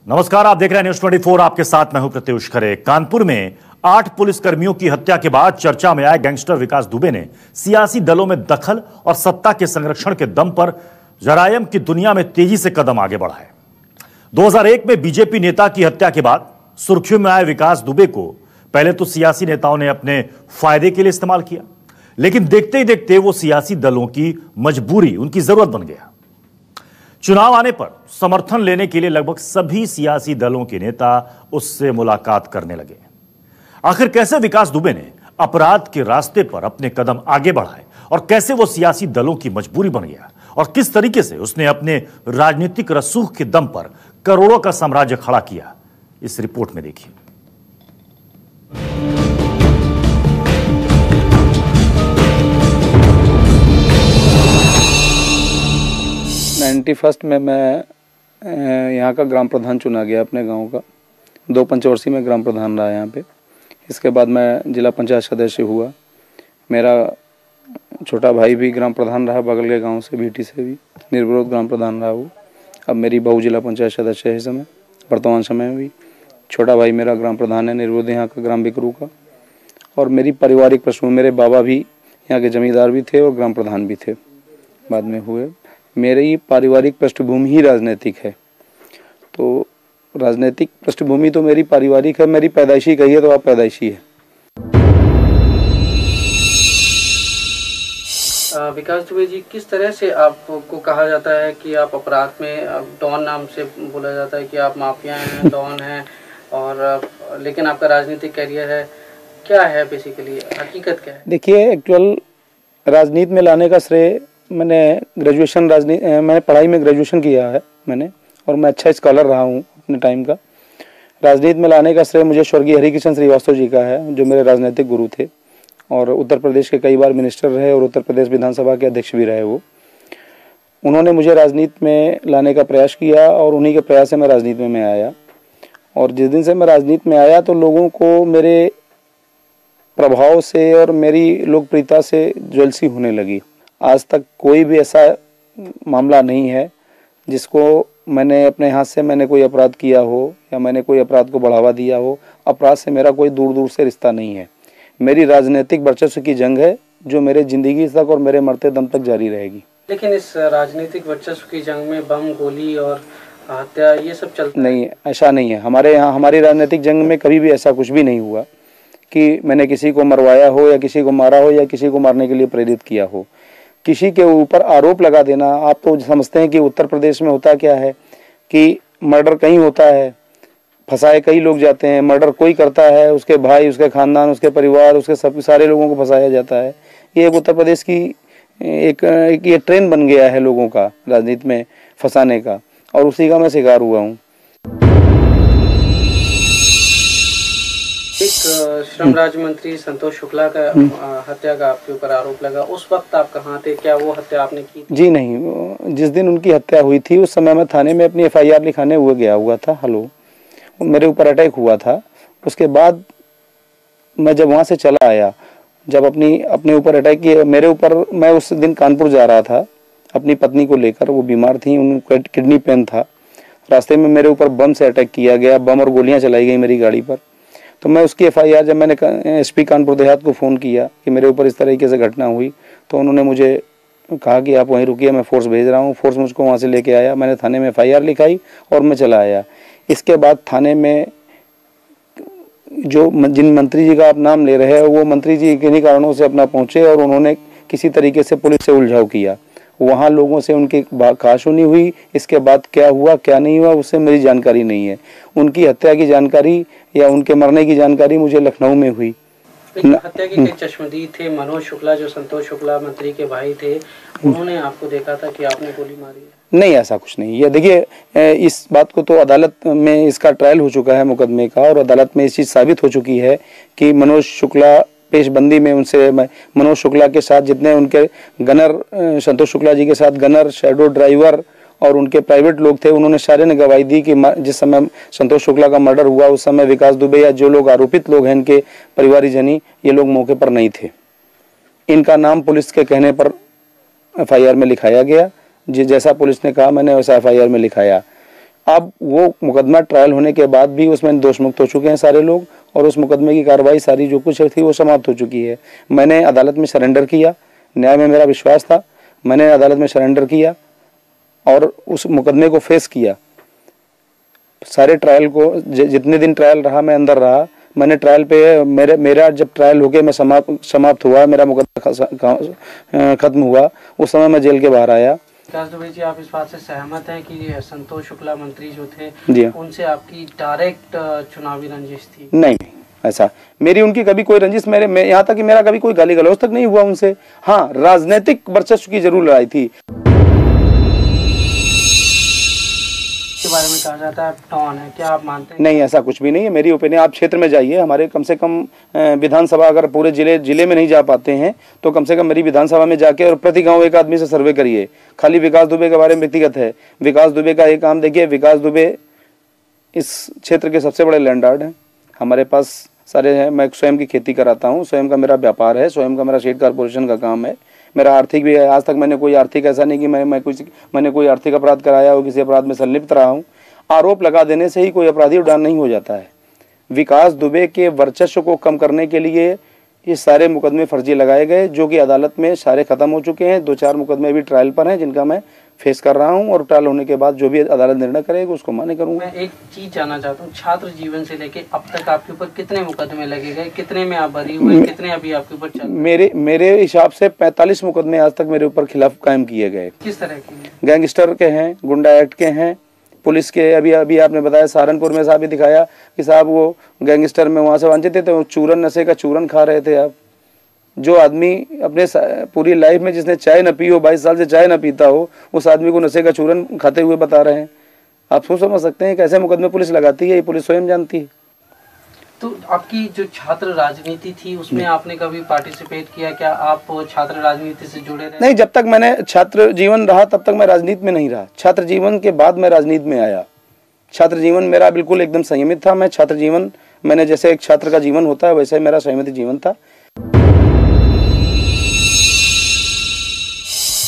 नमस्कार, आप देख रहे हैं न्यूज 24। आपके साथ मैं हूं प्रत्युष खरे। कानपुर में 8 पुलिसकर्मियों की हत्या के बाद चर्चा में आए गैंगस्टर विकास दुबे ने सियासी दलों में दखल और सत्ता के संरक्षण के दम पर जरायम की दुनिया में तेजी से कदम आगे बढ़ाए। 2001 में बीजेपी नेता की हत्या के बाद सुर्खियों में आए विकास दुबे को पहले तो सियासी नेताओं ने अपने फायदे के लिए इस्तेमाल किया, लेकिन देखते ही देखते वो सियासी दलों की मजबूरी, उनकी जरूरत बन गया। चुनाव आने पर समर्थन लेने के लिए लगभग सभी सियासी दलों के नेता उससे मुलाकात करने लगे। आखिर कैसे विकास दुबे ने अपराध के रास्ते पर अपने कदम आगे बढ़ाए और कैसे वो सियासी दलों की मजबूरी बन गया और किस तरीके से उसने अपने राजनीतिक रसूख के दम पर करोड़ों का साम्राज्य खड़ा किया, इस रिपोर्ट में देखिए। 91 में मैं यहाँ का ग्राम प्रधान चुना गया अपने गांव का। 2 पंचवर्षीय में ग्राम प्रधान रहा यहाँ पे। इसके बाद मैं जिला पंचायत सदस्य हुआ। मेरा छोटा भाई भी ग्राम प्रधान रहा, बगल के गांव से, बीटी से भी निर्विरोध ग्राम प्रधान रहा वो। अब मेरी बहू जिला पंचायत सदस्य है इस समय, वर्तमान समय में भी। छोटा भाई मेरा ग्राम प्रधान है निर्विरोध यहाँ का, ग्राम बिकरू का। और मेरी पारिवारिक पृष्ठभूमि, मेरे बाबा भी यहाँ के जमींदार भी थे और ग्राम प्रधान भी थे, बाद में हुए। मेरी पारिवारिक पृष्ठभूमि ही राजनीतिक है, तो राजनीतिक पृष्ठभूमि तो मेरी पारिवारिक है। मेरी पैदाइशी कहिए तो आप पैदाइशी है। विकास दुबे जी, किस तरह से आपको कहा जाता है कि आप अपराध में डॉन नाम से बोला जाता है कि आप माफिया हैं, डॉन हैं, और लेकिन आपका राजनीतिक करियर है, क्या है बेसिकली, हकीकत क्या है? देखिए, एक्चुअल राजनीति में लाने का श्रेय, मैंने पढ़ाई में ग्रेजुएशन किया है मैंने, और मैं अच्छा स्कॉलर रहा हूँ अपने टाइम का। राजनीति में लाने का श्रेय मुझे स्वर्गीय हरिकिशन श्रीवास्तव जी का है, जो मेरे राजनीतिक गुरु थे और उत्तर प्रदेश के कई बार मिनिस्टर रहे और उत्तर प्रदेश विधानसभा के अध्यक्ष भी रहे वो। उन्होंने मुझे राजनीति में लाने का प्रयास किया और उन्हीं के प्रयास से मैं राजनीति में आया। और जिस दिन से मैं राजनीति में आया तो लोगों को मेरे प्रभाव से और मेरी लोकप्रियता से ज्वेलसी होने लगी। आज तक कोई भी ऐसा मामला नहीं है जिसको मैंने अपने हाथ से मैंने कोई अपराध किया हो या मैंने कोई अपराध को बढ़ावा दिया हो। अपराध से मेरा कोई दूर दूर से रिश्ता नहीं है। मेरी राजनीतिक वर्चस्व की जंग है जो मेरे जिंदगी तक और मेरे मरते दम तक जारी रहेगी। लेकिन इस राजनीतिक वर्चस्व की जंग में बम, गोली और हत्या ये सब चलता नहीं, ऐसा नहीं है। हमारे यहाँ, हमारी राजनीतिक जंग में कभी भी ऐसा कुछ भी नहीं हुआ कि मैंने किसी को मरवाया हो या किसी को मारा हो या किसी को मारने के लिए प्रेरित किया हो। किसी के ऊपर आरोप लगा देना, आप तो समझते हैं कि उत्तर प्रदेश में होता क्या है कि मर्डर कहीं होता है, फंसाए कई लोग जाते हैं। मर्डर कोई करता है, उसके भाई, उसके खानदान, उसके परिवार, उसके सब सारे लोगों को फंसाया जाता है। ये एक उत्तर प्रदेश की एक ये ट्रेंड बन गया है लोगों का राजनीति में फंसाने का, और उसी का मैं शिकार हुआ हूँ। एक श्रम राज्य मंत्री संतोष शुक्ला का हत्या का आपके ऊपर आरोप लगा, उस वक्त आप कहाँ थे? क्या वो हत्या आपने की थी? जी नहीं, जिस दिन उनकी हत्या हुई थी उस समय मैं थाने में अपनी FIR लिखाने हुए गया हुआ था। मेरे ऊपर अटैक हुआ था। उसके बाद मैं जब वहाँ से चला आया, जब अपने ऊपर अटैक किया मेरे ऊपर, मैं उस दिन कानपुर जा रहा था अपनी पत्नी को लेकर। वो बीमार थी, उनको किडनी पेन था। रास्ते में मेरे ऊपर बम से अटैक किया गया, बम और गोलियां चलाई गई मेरी गाड़ी पर। तो मैं उसकी FIR, जब मैंने SP कानपुर देहात को फ़ोन किया कि मेरे ऊपर इस तरीके से घटना हुई, तो उन्होंने मुझे कहा कि आप वहीं रुकिए, मैं फोर्स भेज रहा हूँ। फोर्स मुझको वहाँ से लेके आया। मैंने थाने में FIR लिखाई और मैं चला आया। इसके बाद थाने में जिन मंत्री जी का आप नाम ले रहे हैं, वो मंत्री जी किन्हीं कारणों से अपना पहुँचे और उन्होंने किसी तरीके से पुलिस से उलझाव किया। वहाँ लोगों से उनकी कहासुनी हुई। इसके बाद क्या हुआ क्या नहीं हुआ उससे मेरी जानकारी नहीं है। उनकी हत्या की जानकारी या उनके मरने की जानकारी मुझे लखनऊ में हुई। हत्या के चश्मदीद थे मनोज शुक्ला, जो संतोष शुक्ला मंत्री के भाई थे, उन्होंने आपको देखा था कि आपने गोली मारी है? नहीं, ऐसा कुछ नहीं। ये देखिए, इस बात को तो अदालत में इसका ट्रायल हो चुका है मुकदमे का, और अदालत में इस चीज़ साबित हो चुकी है कि मनोज शुक्ला पेशबंदी में उनसे, मनोज शुक्ला के साथ जितने उनके गनर, संतोष शुक्ला जी के साथ गनर, शैडो ड्राइवर और उनके प्राइवेट लोग थे, उन्होंने सारे ने गवाही दी कि जिस समय संतोष शुक्ला का मर्डर हुआ उस समय विकास दुबे या जो लोग आरोपित लोग हैं इनके परिवारजनी, ये लोग मौके पर नहीं थे। इनका नाम पुलिस के कहने पर FIR में लिखाया गया। जैसा पुलिस ने कहा मैंने वैसा FIR में लिखाया। अब वो मुकदमा ट्रायल होने के बाद भी उसमें दोष मुक्त हो चुके हैं सारे लोग, और उस मुकदमे की कार्रवाई सारी जो कुछ थी वो समाप्त हो चुकी है। मैंने अदालत में सरेंडर किया, न्याय में मेरा विश्वास था, मैंने अदालत में सरेंडर किया और उस मुकदमे को फेस किया। सारे ट्रायल को जितने दिन ट्रायल रहा मैं अंदर रहा, मैंने ट्रायल पे मेरा जब ट्रायल हो गया मैं समाप्त हुआ, मेरा मुकदमा खत्म हुआ, उस समय मैं जेल के बाहर आया। विकास दुबे जी, आप इस बात से सहमत हैं कि संतोष शुक्ला मंत्री जो थे जी उनसे आपकी डायरेक्ट चुनावी रंजिश थी? नहीं, ऐसा मेरी उनकी कभी कोई रंजिश, यहाँ तक कि मेरा कभी कोई गाली गलौज तक नहीं हुआ उनसे। हाँ, राजनीतिक वर्चस्व की जरूर लड़ाई थी। के बारे में कहा जाता है डॉन है, क्या आप मानते हैं? नहीं, ऐसा कुछ भी नहीं है। मेरी ओपिनियन, आप क्षेत्र में जाइए, हमारे कम से कम विधानसभा, अगर पूरे जिले में नहीं जा पाते हैं तो कम से कम मेरी विधानसभा में जाके और प्रति गांव एक आदमी से सर्वे करिए। खाली विकास दुबे के बारे में व्यक्तिगत है, विकास दुबे का एक काम देखिए। विकास दुबे इस क्षेत्र के सबसे बड़े लैंडलॉर्ड हैं। हमारे पास सारे हैं, मैं स्वयं की खेती कराता हूँ, स्वयं का मेरा व्यापार है, स्वयं का मेरा स्टेट कॉर्पोरेशन का काम है, मेरा आर्थिक भी है। आज तक मैंने कोई आर्थिक, ऐसा नहीं कि मैंने कोई आर्थिक अपराध कराया हो, किसी अपराध में संलिप्त रहा हूँ। आरोप लगा देने से ही कोई अपराधी उड़ान नहीं हो जाता है। विकास दुबे के वर्चस्व को कम करने के लिए ये सारे मुकदमे फर्जी लगाए गए, जो कि अदालत में सारे खत्म हो चुके हैं। 2-4 मुकदमे भी ट्रायल पर हैं, जिनका मैं फेस कर रहा हूं, और ट्रायल होने के बाद जो भी अदालत निर्णय करेगी उसको मान्य करूंगा। मैं एक चीज जानना चाहता हूं, छात्र जीवन से लेके अब तक आपके ऊपर कितने मुकदमे लगे गए, कितने में आप बरी हुए, कितने अभी आपके ऊपर चल रहे? मेरे हिसाब से 45 मुकदमे आज तक मेरे ऊपर खिलाफ कायम किए गए। किस तरह के? गैंगस्टर के हैं, गुंडा एक्ट के हैं, पुलिस के। अभी आपने बताया सहारनपुर में साहब भी दिखाया कि साहब वो गैंगस्टर में वहां से वंचित थे, वो चूरन, नशे का चूरन खा रहे थे। आप जो आदमी अपने पूरी लाइफ में जिसने चाय न पी हो, 22 साल से चाय न पीता हो, उस आदमी को नशे का चूरन खाते हुए बता रहे हैं। आप सोच समझ सकते हैं कैसे मुकदमे पुलिस लगाती है, ये पुलिस स्वयं जानती है। तो आपकी जो छात्र राजनीति थी उसमें आपने कभी पार्टिसिपेट किया? क्या आप छात्र राजनीति से जुड़े रहे? नहीं, जब तक मैंने छात्र जीवन रहा तब तक मैं राजनीति में नहीं रहा। छात्र जीवन के बाद मैं राजनीति में आया। छात्र जीवन मेरा बिल्कुल एकदम संयमित था। मैं छात्र जीवन, मैंने जैसे एक छात्र का जीवन होता है वैसे मेरा संयमित जीवन था।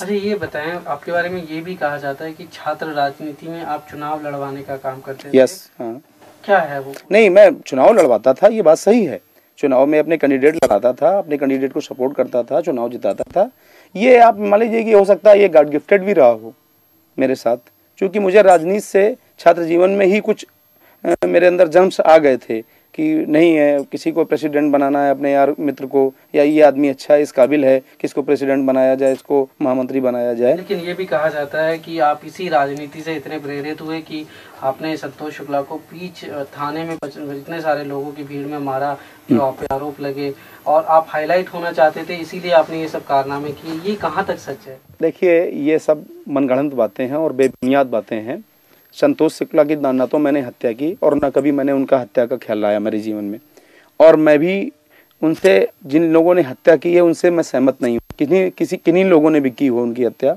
अरे ये बताएं, आपके बारे में ये भी कहा जाता है कि छात्र राजनीति में आप चुनाव लड़वाने का काम करते थे। यस, हाँ। क्या है वो? नहीं, मैं चुनाव लड़वाता था, ये बात सही है। चुनाव में अपने कैंडिडेट लगाता था, अपने कैंडिडेट को सपोर्ट करता था, चुनाव जिताता था। ये आप मान लीजिए कि हो सकता है ये गॉड गिफ्टेड भी रहा हो मेरे साथ, क्योंकि मुझे राजनीति से छात्र जीवन में ही कुछ मेरे अंदर जर्म्स आ गए थे कि नहीं है, किसी को प्रेसिडेंट बनाना है अपने यार मित्र को, या ये आदमी अच्छा है, इस काबिल है, किसको प्रेसिडेंट बनाया जाए, इसको महामंत्री बनाया जाए। लेकिन ये भी कहा जाता है कि आप इसी राजनीति से इतने प्रेरित हुए कि आपने संतोष शुक्ला को बीच थाने में इतने सारे लोगों की भीड़ में मारा, जो आप पे आरोप लगे, और आप हाईलाइट होना चाहते थे, इसीलिए आपने ये सब कारनामे किए। ये कहाँ तक सच है? देखिए, ये सब मनगढ़ंत बातें हैं और बेबुनियाद बातें हैं। संतोष शुक्ला की ना तो मैंने हत्या की और ना कभी मैंने उनका हत्या का ख्याल लाया मेरे जीवन में, और मैं भी उनसे, जिन लोगों ने हत्या की है उनसे मैं सहमत नहीं हूँ। किन्हीं लोगों ने भी की हो उनकी हत्या,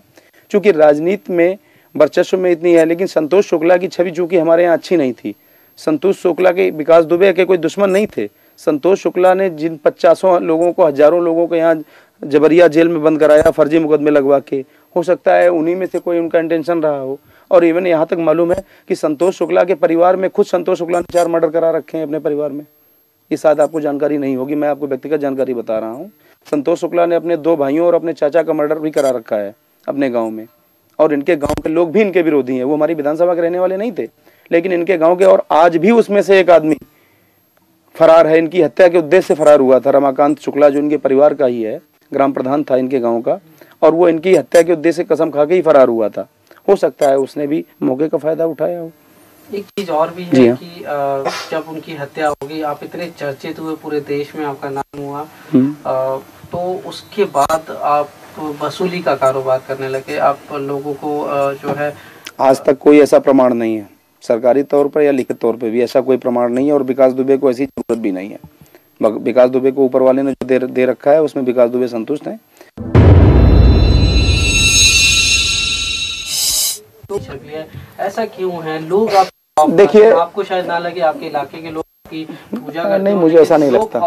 क्योंकि राजनीति में वर्चस्व में इतनी है। लेकिन संतोष शुक्ला की छवि चूँकि हमारे यहाँ अच्छी नहीं थी। संतोष शुक्ला के, विकास दुबे के कोई दुश्मन नहीं थे। संतोष शुक्ला ने जिन 50 लोगों को, हजारों लोगों को यहाँ जबरिया जेल में बंद कराया फर्जी मुकदमे लगवा के, हो सकता है उन्हीं में से कोई उनका इंटेंशन रहा हो। और इवन यहाँ तक मालूम है कि संतोष शुक्ला के परिवार में, खुद संतोष शुक्ला ने 4 मर्डर करा रखे हैं अपने परिवार में। ये शायद आपको जानकारी नहीं होगी, मैं आपको व्यक्तिगत जानकारी बता रहा हूँ। संतोष शुक्ला ने अपने 2 भाइयों और अपने चाचा का मर्डर भी करा रखा है अपने गाँव में, और इनके गाँव के लोग भी इनके विरोधी हैं। वो हमारी विधानसभा के रहने वाले नहीं थे, लेकिन इनके गाँव के, और आज भी उसमें से एक आदमी फरार है। इनकी हत्या के उद्देश्य से फरार हुआ था रमाकांत शुक्ला, जो इनके परिवार का ही है, ग्राम प्रधान था इनके गाँव का, और वो इनकी हत्या के उद्देश्य से कसम खा के ही फरार हुआ था। हो सकता है उसने भी मौके का फायदा उठाया हो। एक चीज और भी है कि जब उनकी हत्या होगी, आप इतने चर्चित हुए, पूरे देश में आपका नाम हुआ, तो उसके बाद आप वसूली का कारोबार करने लगे। आप लोगों को जो है, आज तक कोई ऐसा प्रमाण नहीं है सरकारी तौर पर या लिखित तौर पर भी, ऐसा कोई प्रमाण नहीं है, और विकास दुबे को ऐसी जरूरत भी नहीं है। विकास दुबे को ऊपर वाले ने जो दे रखा है उसमें विकास दुबे संतुष्ट हैं। ऐसा क्यों है? लोग आप देखिए, आपको शायद ना लगे, आपके इलाके के लोग की पूजा करते नहीं, मुझे ऐसा नहीं लगता।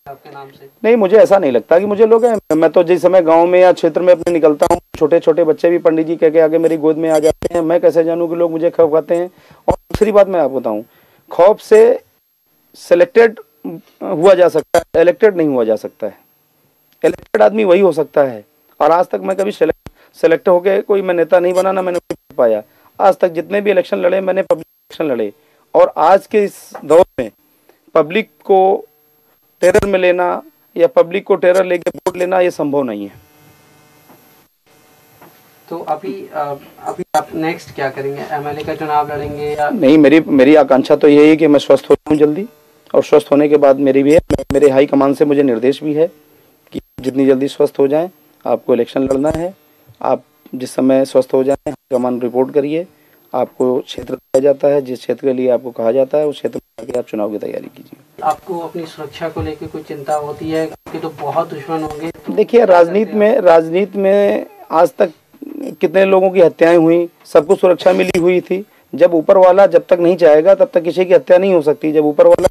आपके नाम से? नहीं, मुझे ऐसा नहीं लगता कि मुझे लोग हैं। मैं तो जिस समय गांव में या क्षेत्र में अपने निकलता हूँ, छोटे छोटे बच्चे भी पंडित जी कह के आगे मेरी गोद में आ जाते हैं। मैं कैसे जानूं कि लोग मुझे खौफ खाते हैं? और दूसरी बात मैं आपको बताऊं, खौफ से सिलेक्टेड हुआ जा सकता है, इलेक्टेड नहीं हुआ जा सकता है। इलेक्टेड आदमी वही हो सकता है, और आज तक मैं कभी सेलेक्ट होके कोई मैं नेता नहीं बना, ना मैंने पाया। आज तक जितने भी इलेक्शन लड़े, मैंने पब्लिक इलेक्शन लड़े। और आज के इस दौर में पब्लिक को टेरर में लेना या पब्लिक को टेरर लेके वोट लेना, ये संभव नहीं है। तो अभी आप नेक्स्ट क्या करेंगे? एमएलए का चुनाव लड़ेंगे या नहीं? मेरी आकांक्षा तो यही है कि मैं स्वस्थ हो जाऊं जल्दी, और स्वस्थ होने के बाद मेरी भी है, मेरे हाई कमान से मुझे निर्देश भी है कि जितनी जल्दी स्वस्थ हो जाएं, आपको इलेक्शन लड़ना है। आप जिस समय स्वस्थ हो जाएं, हाई कमान रिपोर्ट करिए, आपको क्षेत्र दिया जाता है, जिस क्षेत्र के लिए आपको कहा जाता है उस क्षेत्र में जाके आप चुनाव की तैयारी कीजिए। आपको अपनी सुरक्षा को लेकर कोई चिंता होती है? आपके तो बहुत दुश्मन होंगे। तो देखिए, राजनीति में आज तक कितने लोगों की हत्याएं हुई, सबको सुरक्षा मिली हुई थी। जब ऊपर वाला जब तक नहीं चाहेगा तब तक किसी की हत्या नहीं हो सकती। जब ऊपर वाला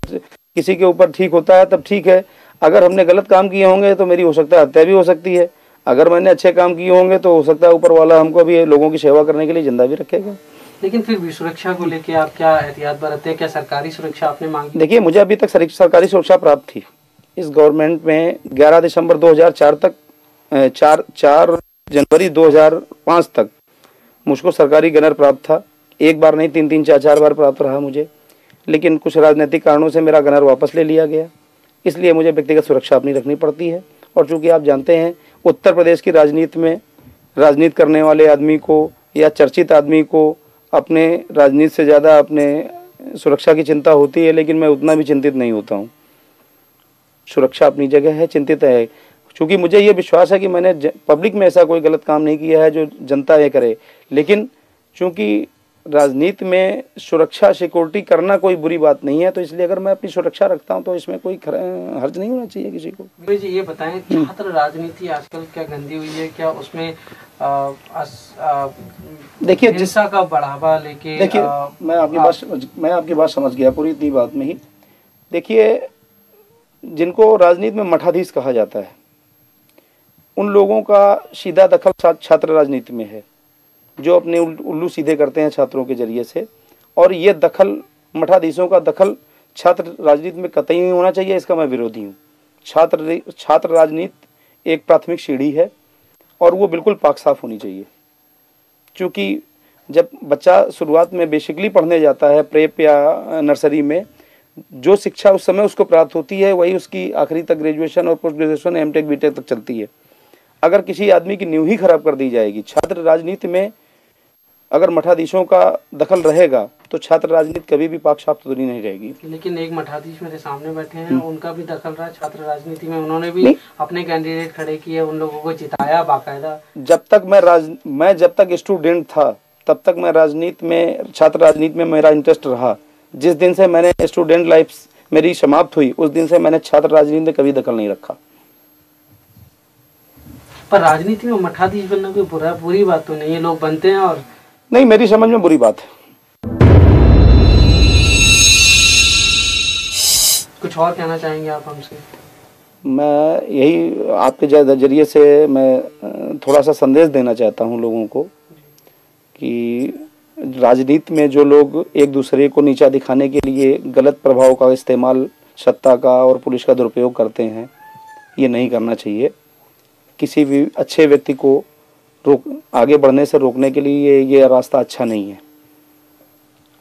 किसी के ऊपर ठीक होता है तब ठीक है। अगर हमने गलत काम किए होंगे तो मेरी हो सकता है हत्या भी हो सकती है। अगर मैंने अच्छे काम किए होंगे तो हो सकता है ऊपर वाला हमको भी लोगों की सेवा करने के लिए जिंदा भी रखेगा। लेकिन फिर भी सुरक्षा को लेके आप क्या एहतियात बरतते हैं? क्या सरकारी सुरक्षा आपने मांगी? देखिए, मुझे अभी तक सरकारी सुरक्षा प्राप्त थी। इस गवर्नमेंट में 11 दिसंबर 2004 तक 4 जनवरी 2005 तक मुझको सरकारी गनर प्राप्त था। एक बार नहीं, 3 4 बार प्राप्त रहा मुझे। लेकिन कुछ राजनीतिक कारणों से मेरा गनर वापस ले लिया गया, इसलिए मुझे व्यक्तिगत सुरक्षा अपनी रखनी पड़ती है। और चूंकि आप जानते हैं, उत्तर प्रदेश की राजनीति में राजनीति करने वाले आदमी को या चर्चित आदमी को अपने राजनीति से ज़्यादा अपने सुरक्षा की चिंता होती है, लेकिन मैं उतना भी चिंतित नहीं होता हूँ। सुरक्षा अपनी जगह है, चिंतित है, क्योंकि मुझे ये विश्वास है कि मैंने पब्लिक में ऐसा कोई गलत काम नहीं किया है जो जनता ये करे। लेकिन चूंकि राजनीति में सुरक्षा सिक्योरिटी करना कोई बुरी बात नहीं है, तो इसलिए अगर मैं अपनी सुरक्षा रखता हूं तो इसमें कोई हर्ज नहीं होना चाहिए किसी को। विवेक जी, ये बताएं, छात्र राजनीति आजकल क्या गंदी हुई है? क्या उसमें देखिए, हिंसा का बढ़ावा लेके? देखिए, मैं आपकी बात समझ गया पूरी इतनी बात में ही। देखिए, जिनको राजनीति में मठाधीश कहा जाता है, उन लोगों का सीधा दखल छात्र राजनीति में है, जो अपने उल्लू सीधे करते हैं छात्रों के जरिए से। और ये दखल, मठाधीशों का दखल छात्र राजनीति में कतई नहीं होना चाहिए, इसका मैं विरोधी हूँ। छात्र राजनीति एक प्राथमिक सीढ़ी है और वो बिल्कुल पाक साफ होनी चाहिए। क्योंकि जब बच्चा शुरुआत में बेसिकली पढ़ने जाता है, प्रेप या नर्सरी में, जो शिक्षा उस समय उसको प्राप्त होती है वही उसकी आखिरी तक ग्रेजुएशन और पोस्ट ग्रेजुएशन, एमटेक, बीटेक तक चलती है। अगर किसी आदमी की नींव ही खराब कर दी जाएगी, छात्र राजनीति में अगर मठाधीशों का दखल रहेगा तो छात्र राजनीति कभी भी पाक साफ तो नहीं रहेगी। लेकिन एक मठाधीश मेरे सामने बैठे हैं, उनका भी दखल रहा छात्र राजनीति में। उन्होंने भी अपने कैंडिडेट खड़े किए, उन लोगों को जिताया बाकायदा। जब तक मैं जब तक स्टूडेंट था तब तक मैं राजनीति में, छात्र राजनीति में मेरा इंटरेस्ट रहा। जिस दिन से मैंने स्टूडेंट लाइफ मेरी समाप्त हुई, उस दिन से मैंने छात्र राजनीति में कभी दखल नहीं रखा। पर राजनीति में मठाधीश बनना कोई बुरी बात तो नहीं है, लोग बनते हैं। और नहीं, मेरी समझ में बुरी बात है। कुछ और कहना चाहेंगे आप हमसे? मैं यही आपके जरिए से मैं थोड़ा सा संदेश देना चाहता हूँ लोगों को कि राजनीति में जो लोग एक दूसरे को नीचा दिखाने के लिए गलत प्रभाव का इस्तेमाल, सत्ता का और पुलिस का दुरुपयोग करते हैं, ये नहीं करना चाहिए। किसी भी अच्छे व्यक्ति को आगे बढ़ने से रोकने के लिए ये रास्ता अच्छा नहीं है।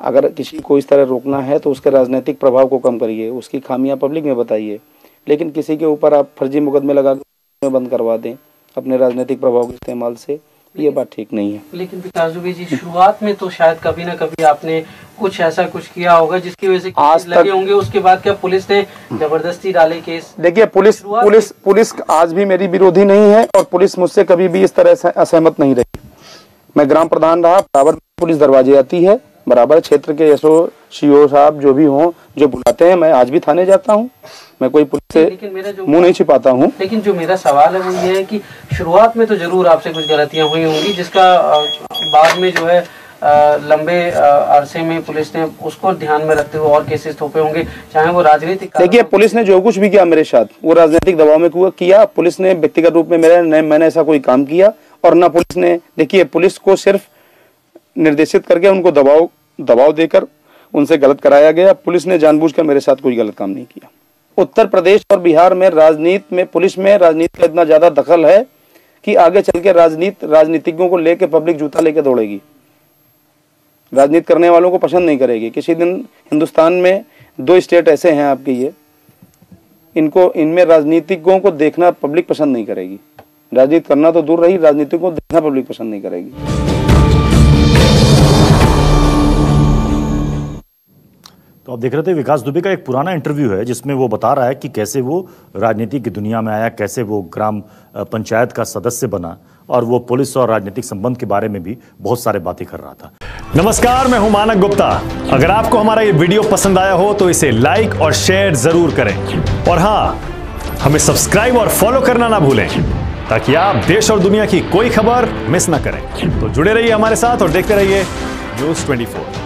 अगर किसी को इस तरह रोकना है तो उसके राजनीतिक प्रभाव को कम करिए, उसकी खामियां पब्लिक में बताइए। लेकिन किसी के ऊपर आप फर्जी मुकदमे लगा के बंद करवा दें अपने राजनीतिक प्रभाव के इस्तेमाल से, ये बात ठीक नहीं है। लेकिन विकास दुबे जी, शुरुआत में तो शायद कभी ना कभी आपने कुछ ऐसा कुछ किया होगा जिसकी वजह से आज लगे होंगे। उसके बाद क्या पुलिस ने जबरदस्ती डाले केस? देखिए, पुलिस आज भी मेरी विरोधी नहीं है और पुलिस मुझसे कभी भी इस तरह से असहमत नहीं रही। मैं ग्राम प्रधान रहा, बराबर पुलिस दरवाजे आती है, बराबर क्षेत्र के एसओ सीओ साहब जो भी हों, जो बुलाते हैं, मैं आज भी थाने जाता हूँ। मैं कोई पुलिस से मुंह नहीं छिपाता हूँ। लेकिन जो मेरा सवाल है वो ये है कि शुरुआत में तो जरूर आपसे कुछ गलतियां हुई होंगी, जिसका बाद में जो है लंबे अरसे में पुलिस ने उसको ध्यान में रखते हुए और केसेस थोपे होंगे, चाहे वो राजनीतिक। देखिए, पुलिस ने जो कुछ भी किया मेरे साथ वो राजनीतिक दबाव में किया। पुलिस ने व्यक्तिगत रूप में मैंने ऐसा कोई काम किया और ना पुलिस ने। देखिए, पुलिस को सिर्फ निर्देशित करके उनको दबाव देकर उनसे गलत कराया गया। पुलिस ने जानबूझकर मेरे साथ कोई गलत काम नहीं किया। उत्तर प्रदेश और बिहार में राजनीति में, पुलिस में राजनीति का इतना ज्यादा दखल है कि आगे चल के राजनीतिज्ञों को लेके पब्लिक जूता लेके दौड़ेगी, राजनीति करने वालों को पसंद नहीं करेगी। किसी दिन हिंदुस्तान में 2 स्टेट ऐसे हैं आपके, ये इनमें राजनीतिज्ञों को देखना पब्लिक पसंद नहीं करेगी। राजनीति करना तो दूर रही, राजनीतिज्ञों को देखना पब्लिक पसंद नहीं करेगी। तो आप देख रहे थे विकास दुबे का एक पुराना इंटरव्यू है जिसमें वो बता रहा है कि कैसे वो राजनीति की दुनिया में आया, कैसे वो ग्राम पंचायत का सदस्य बना और वो पुलिस और राजनीतिक संबंध के बारे में भी बहुत सारे बातें कर रहा था। नमस्कार, मैं हूं मानक गुप्ता। अगर आपको हमारा ये वीडियो पसंद आया हो तो इसे लाइक और शेयर जरूर करें और हाँ, हमें सब्सक्राइब और फॉलो करना ना भूलें ताकि आप देश और दुनिया की कोई खबर मिस ना करें। तो जुड़े रहिए हमारे साथ और देखते रहिए News 24।